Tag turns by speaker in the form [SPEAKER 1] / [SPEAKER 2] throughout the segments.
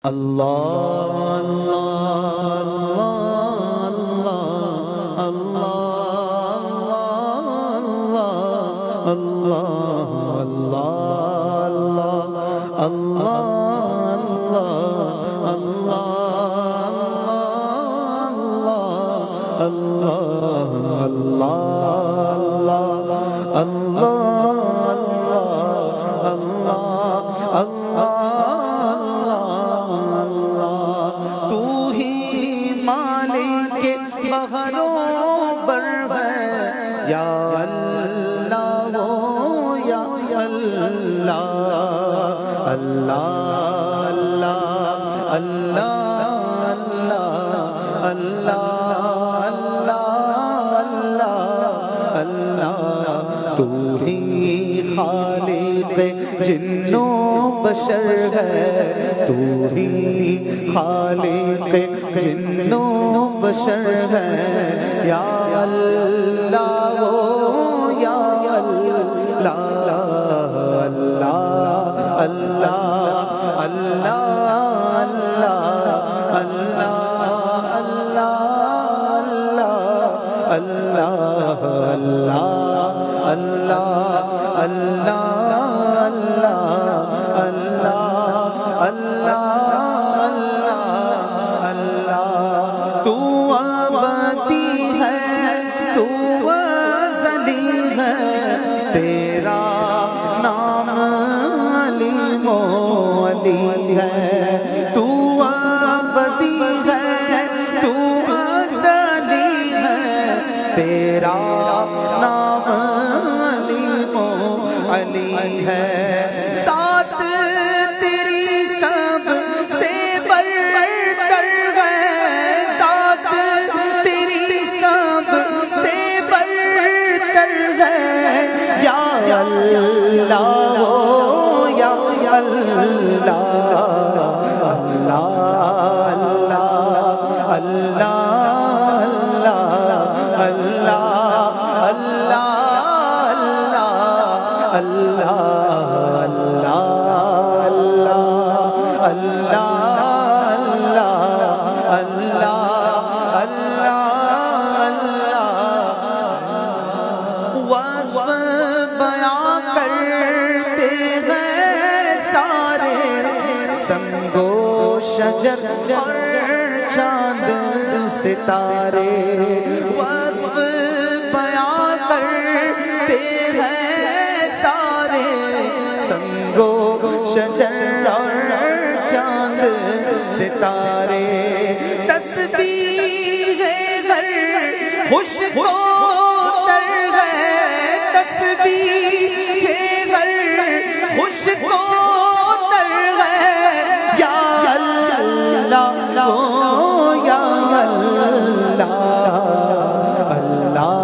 [SPEAKER 1] اللہ اللہ اللہ اللہ اللہ یا اللہ یا اللہ اللہ اللہ اللہ اللہ تو ہی خالق جن و بشر ہے، تو ہی خالق جن و بشر ہے، یا اللہ یا اللہ اللہ اللہ اللہ اللہ اللہ اللہ اللہ اللہ اللہ تو ابدی ہے، تو ازلی ہے، تیرا نام علیم و علی ہے، تو ابدی ہے، تو ازلی ہے، تیرا نام علیم و علی ہے، ساتھ تیری سب سے برتر ہے، ساتھ تیری سب سے برتر ہے، یا اللہ یا اللہ اللہ اللہ وصف بیان کرتے ہیں سارے سنگو شجر اور چاند ستارے، وصف بیان کرتے ہیں سارے سنگو شجر اور چاند ستارے، تسبیح ہر خوشبو تر ہے، تسبیح ہر خوشبو تر ہے، یا اللہ یا اللہ اللہ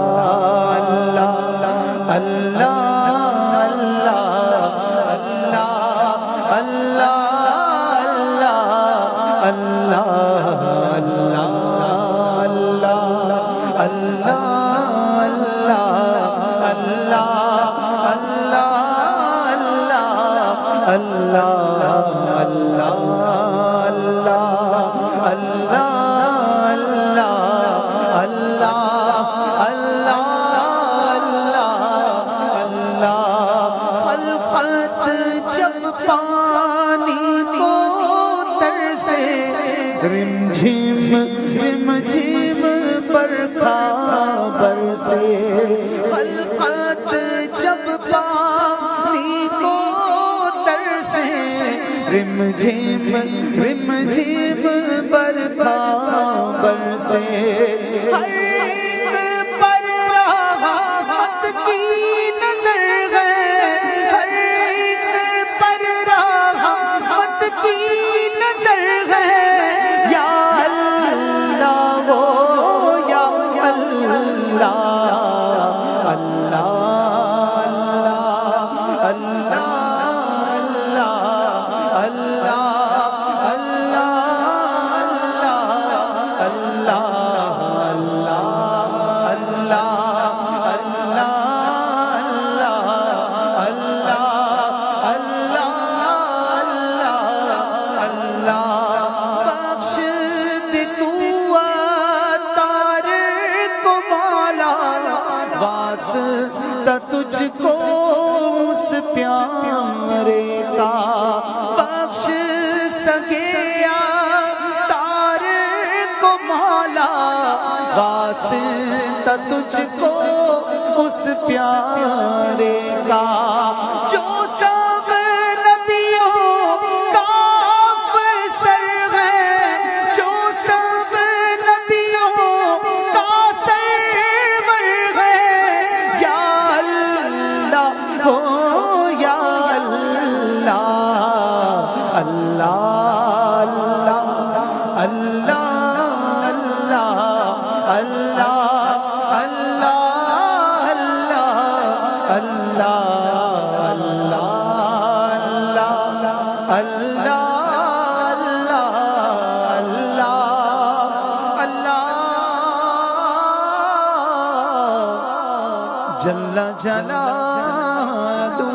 [SPEAKER 1] رم جھم برکھا برسے، خلقت جب پانی کو ترسے، رم جھم برکھا برسے، ہر ایک پر رحمت کی نظر ہے، ہر ایک پر رحمت کی نظر ہے، اللہ تجھ کو اس پیارے کا جو سب نبیوں کا افسر ہے، جو سب نبیوں کا سرور ہے۔ یا اللہ ہو یا اللہ، اللہ اللہ اللہ اللہ اللہ اللہ اللہ اللہ جل جلالہ